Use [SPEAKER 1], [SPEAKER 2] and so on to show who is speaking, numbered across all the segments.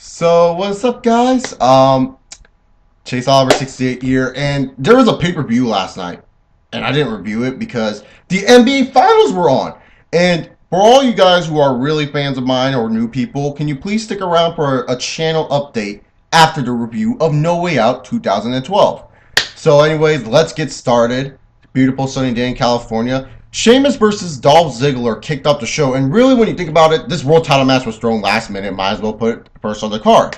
[SPEAKER 1] So what's up, guys? Chase Oliver 68 here, and there was a pay-per-view last night, and I didn't review it because the NBA Finals were on. And for all you guys who are really fans of mine or new people, can you please stick around for a channel update after the review of No Way Out 2012? So, anyways, let's get started. Beautiful sunny day in California. Sheamus versus Dolph Ziggler kicked off the show, and really, when you think about it, this world title match was thrown last minute. Might as well put it first on the card.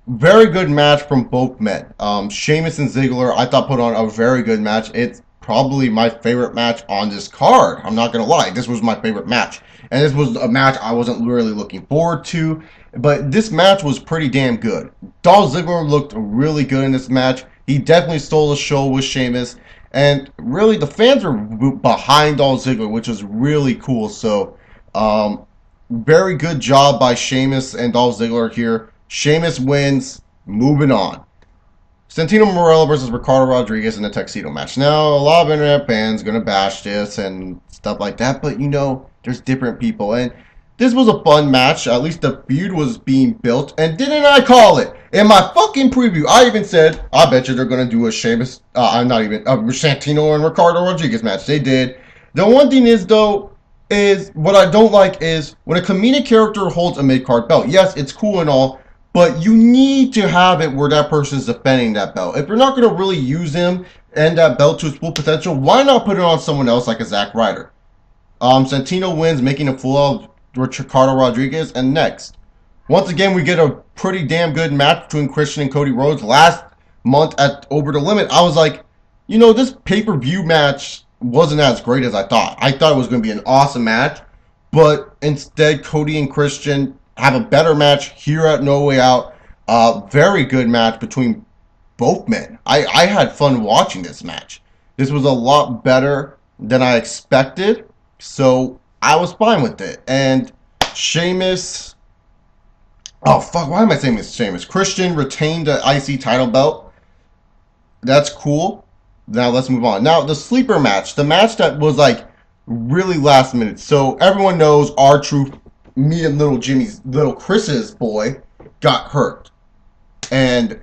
[SPEAKER 1] Very good match from both men. Sheamus and Ziggler, I thought, put on a very good match. It's probably my favorite match on this card. I'm not gonna lie, this was my favorite match, and this was a match I wasn't really looking forward to, but this match was pretty damn good. Dolph Ziggler looked really good in this match. He definitely stole the show with Sheamus, and really the fans were behind Dolph Ziggler, which was really cool. So, very good job by Sheamus and Dolph Ziggler here. Sheamus wins. Moving on. Santino Marella versus Ricardo Rodriguez in a tuxedo match. Now, a lot of internet fans gonna bash this and stuff like that, but there's different people, and this was a fun match. At least the feud was being built, and didn't I call it in my fucking preview? I even said, I bet you they're gonna do a Sheamus, I'm not even a Santino and Ricardo Rodriguez match. They did. The one thing is though, is what I don't like is when a comedic character holds a mid-card belt. Yes, it's cool and all, but you need to have it where that person's defending that belt. If you're not going to really use him and that belt to its full potential, why not put it on someone else like a Zack Ryder? Santino wins, making a fool of Ricardo Rodriguez. And next, once again, we get a pretty damn good match between Christian and Cody Rhodes. Last month at Over the Limit, I was like, this pay-per-view match wasn't as great as I thought. I thought it was going to be an awesome match, but instead, Cody and Christian have a better match here at No Way Out. Very good match between both men. I had fun watching this match. This was a lot better than I expected, so I was fine with it. And Sheamus, oh fuck, why am I saying this? Sheamus. Christian retained the IC title belt. That's cool. Now let's move on. Now the sleeper match, the match that was like really last minute. So everyone knows R-Truth, me and little Chris's boy, got hurt, and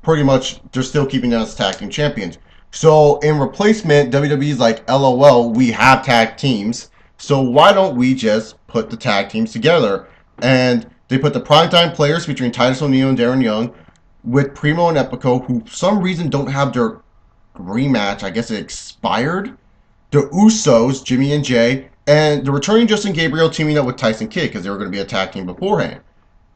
[SPEAKER 1] pretty much they're still keeping us tag team champions. So in replacement, WWE's like, LOL, we have tag teams, so why don't we just put the tag teams together? And they put the primetime players featuring Titus O'Neil and Darren Young with Primo and Epico, who for some reason don't have their rematch. I guess it expired. The Usos, Jimmy and Jay, and the returning Justin Gabriel teaming up with Tyson Kidd because they were going to be a tag team beforehand.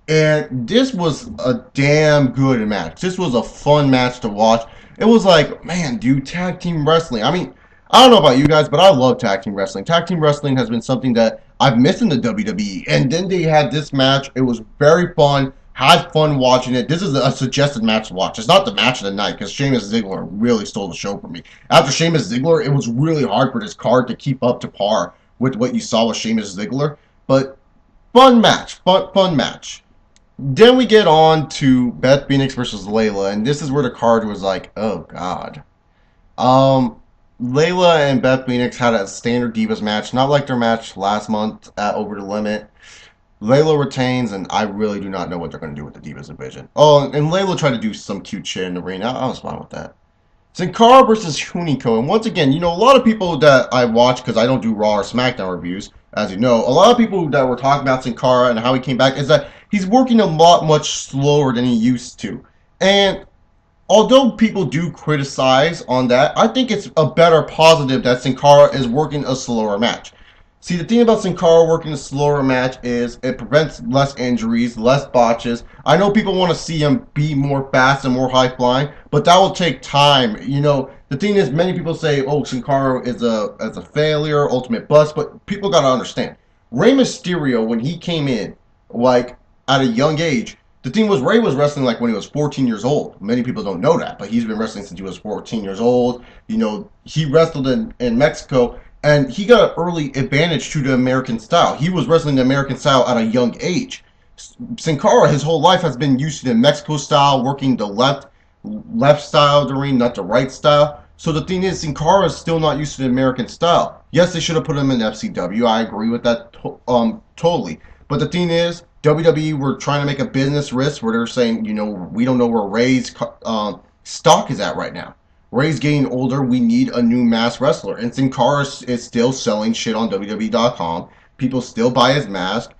[SPEAKER 1] And this was a damn good match. This was a fun match to watch. It was like, man, dude, tag team wrestling. I mean, I don't know about you guys, but I love tag team wrestling. Tag team wrestling has been something that I've missed in the WWE. And then they had this match. It was very fun. Had fun watching it. This is a suggested match to watch. It's not the match of the night because Sheamus Ziggler really stole the show for me. After Sheamus Ziggler, it was really hard for this card to keep up to par with what you saw with Sheamus Ziggler. But fun match. Fun match. Then we get on to Beth Phoenix versus Layla. And this is where the card was like, oh god. Layla and Beth Phoenix had a standard Divas match. Not like their match last month at Over the Limit. Layla retains, and I really do not know what they're going to do with the Divas division. Oh, and Layla tried to do some cute shit in the ring. I was fine with that. Sin Cara versus Hunico. And once again, a lot of people that I watch, because I don't do Raw or SmackDown reviews, as you know, a lot of people that were talking about Sin Cara and how he came back is that he's working a lot much slower than he used to. And although people do criticize on that, I think it's a better positive that Sin Cara is working a slower match. See, the thing about Sin Cara working a slower match is it prevents less injuries, less botches. I know people want to see him be more fast and more high-flying, but that will take time. The thing is, many people say, oh, Sin Cara is a failure, ultimate bust, but people got to understand. Rey Mysterio, when he came in, like, at a young age, the thing was, Rey was wrestling like when he was 14 years old. Many people don't know that, but he's been wrestling since he was 14 years old. He wrestled in Mexico, and he got an early advantage to the American style. He was wrestling the American style at a young age. Sin Cara, his whole life, has been used to the Mexico style, working the left style of the ring, not the right style. So the thing is, Sin Cara is still not used to the American style. Yes, they should have put him in FCW. I agree with that totally. But the thing is, WWE were trying to make a business risk where they're saying, we don't know where Ray's stock is at right now. Ray's getting older. We need a new mass wrestler. And Sin Cara is still selling shit on WWE.com. People still buy his mask.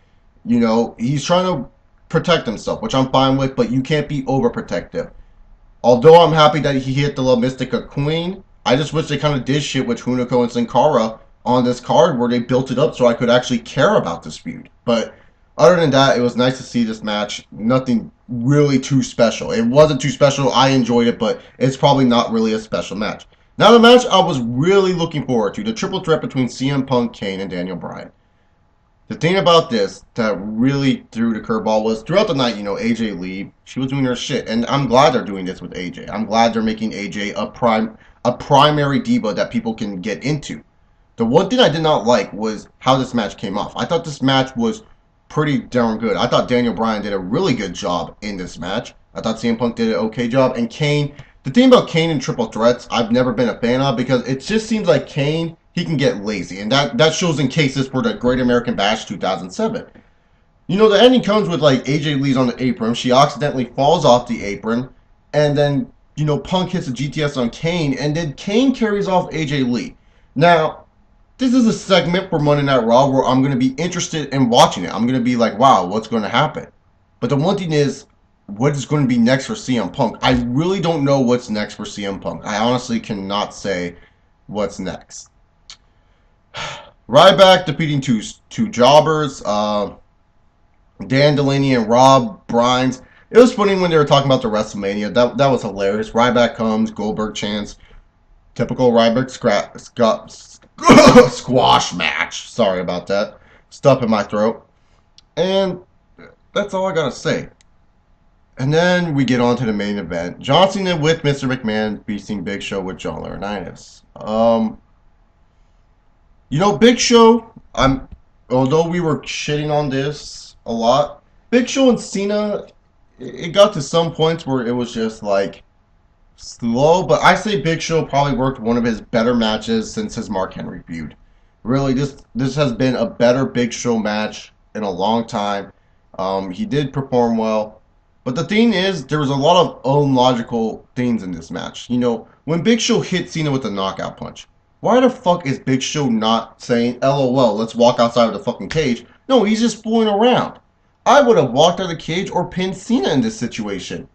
[SPEAKER 1] He's trying to protect himself, which I'm fine with, but you can't be overprotective. Although I'm happy that he hit the La Mystica Queen, I just wish they kind of did shit with Hunico and Sin Cara on this card where they built it up so I could actually care about this feud. But other than that, it was nice to see this match. Nothing really too special. It wasn't too special. I enjoyed it, but it's probably not really a special match. Now the match I was really looking forward to, the triple threat between CM Punk, Kane, and Daniel Bryan. The thing about this that really threw the curveball was throughout the night, AJ Lee, she was doing her shit. And I'm glad they're doing this with AJ. I'm glad they're making AJ a primary diva that people can get into. The one thing I did not like was how this match came off. I thought this match was pretty darn good. I thought Daniel Bryan did a really good job in this match. I thought CM Punk did an okay job. And Kane, the thing about Kane and triple threats, I've never been a fan of because it just seems like Kane, he can get lazy. And that shows in cases for the Great American Bash 2007. The ending comes with like AJ Lee's on the apron. She accidentally falls off the apron. And then, Punk hits a GTS on Kane. And then Kane carries off AJ Lee. Now, this is a segment for Monday Night Raw where I'm going to be interested in watching it. I'm going to be like, wow, what's going to happen? But the one thing is, what is going to be next for CM Punk? I really don't know what's next for CM Punk. I honestly cannot say what's next. Ryback defeating two jobbers, Dan Delaney and Rob Brines. It was funny when they were talking about the WrestleMania. That was hilarious. Ryback comes, Goldberg chants. Typical Ryback squash match. Sorry about that. Stuff in my throat. And that's all I gotta say. And then we get on to the main event. John Cena with Mr. McMahon beating Big Show with John Laurinaitis. Big Show, although we were shitting on this a lot, Big Show and Cena, it got to some points where it was just like slow, but I say Big Show probably worked one of his better matches since his Mark Henry feud. Really, this has been a better Big Show match in a long time. He did perform well, but the thing is, there was a lot of illogical things in this match. When Big Show hit Cena with a knockout punch, why the fuck is Big Show not saying, LOL, let's walk outside of the fucking cage? No, he's just fooling around. I would have walked out of the cage or pinned Cena in this situation.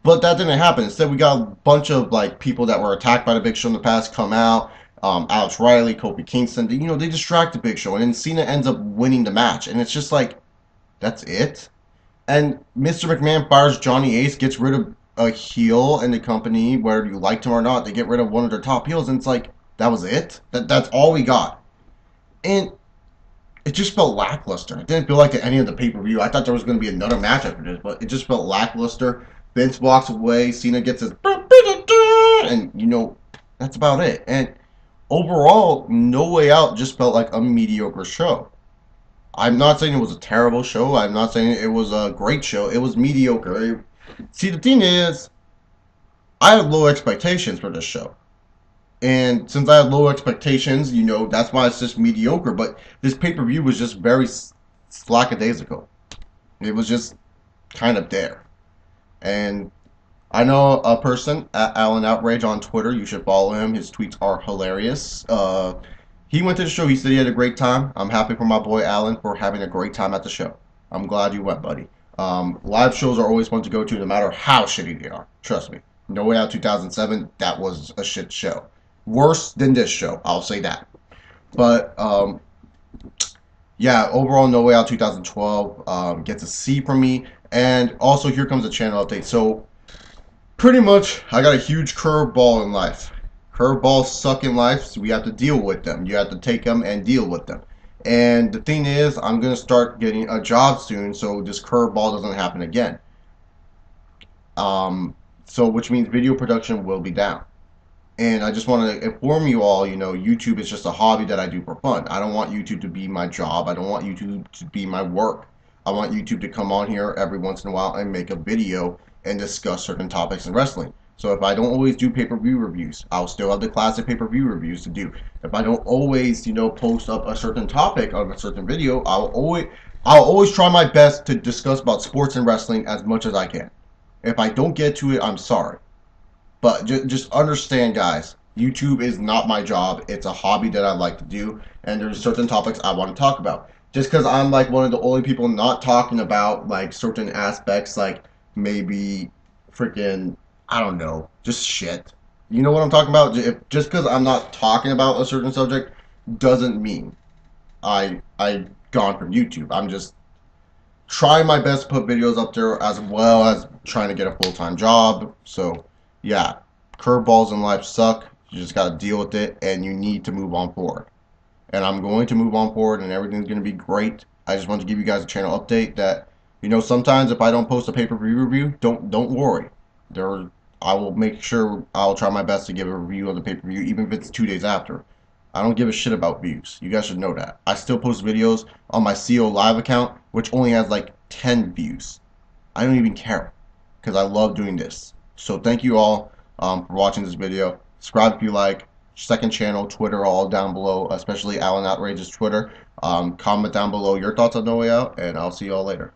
[SPEAKER 1] But that didn't happen. Instead, we got a bunch of people that were attacked by the Big Show in the past come out. Alex Riley, Kofi Kingston. They distract the Big Show, and then Cena ends up winning the match. And it's just like, that's it. And Mr. McMahon fires Johnny Ace, gets rid of a heel in the company, whether you liked him or not. They get rid of one of their top heels, and it's like, that was it. That's all we got. And it just felt lackluster. It didn't feel like any of the pay-per-view. I thought there was going to be another match after this, but it just felt lackluster. Vince walks away. Cena gets his... And, that's about it. And overall, No Way Out just felt like a mediocre show. I'm not saying it was a terrible show. I'm not saying it was a great show. It was mediocre. See, the thing is, I had low expectations for this show. And since I had low expectations, that's why it's just mediocre. But this pay-per-view was just very lackadaisical. It was just kind of there. And I know a person, at Alan Outrage on Twitter. You should follow him. His tweets are hilarious. He went to the show. He said he had a great time. I'm happy for my boy Alan for having a great time at the show. I'm glad you went, buddy. Live shows are always fun to go to no matter how shitty they are. Trust me. No Way Out 2007, that was a shit show. Worse than this show, I'll say that. But, yeah, overall, No Way Out 2012 gets a C from me. And also, here comes a channel update. So, pretty much, I got a huge curveball in life. Curveballs suck in life, so we have to deal with them. You have to take them and deal with them. And the thing is, I'm going to start getting a job soon, so this curveball doesn't happen again. So, which means video production will be down. And I just want to inform you all, YouTube is just a hobby that I do for fun. I don't want YouTube to be my job. I don't want YouTube to be my work. I want YouTube to come on here every once in a while and make a video and discuss certain topics in wrestling. So if I don't always do pay-per-view reviews, I'll still have the classic pay-per-view reviews to do. If I don't always, post up a certain topic on a certain video, I'll always, I'll always try my best to discuss about sports and wrestling as much as I can. If I don't get to it, I'm sorry. But just understand, guys, YouTube is not my job. It's a hobby that I like to do, and there's certain topics I want to talk about. Just because I'm like one of the only people not talking about like certain aspects, like maybe freaking, I don't know, just shit. You know what I'm talking about? Just because I'm not talking about a certain subject doesn't mean I gone from YouTube. I'm just trying my best to put videos up there as well as trying to get a full-time job. So, yeah, curveballs in life suck. You just got to deal with it and you need to move on forward. And I'm going to move on forward and everything's going to be great. I just want to give you guys a channel update that sometimes if I don't post a pay-per-view review, don't worry. There I will make sure I'll try my best to give a review of the pay-per-view even if it's 2 days after. I don't give a shit about views. You guys should know that. I still post videos on my CO Live account, which only has like 10 views. I don't even care because I love doing this. So thank you all for watching this video. Subscribe if you like. Second channel, Twitter, all down below, especially Alan Outrageous Twitter. Comment down below your thoughts on No Way Out, and I'll see you all later.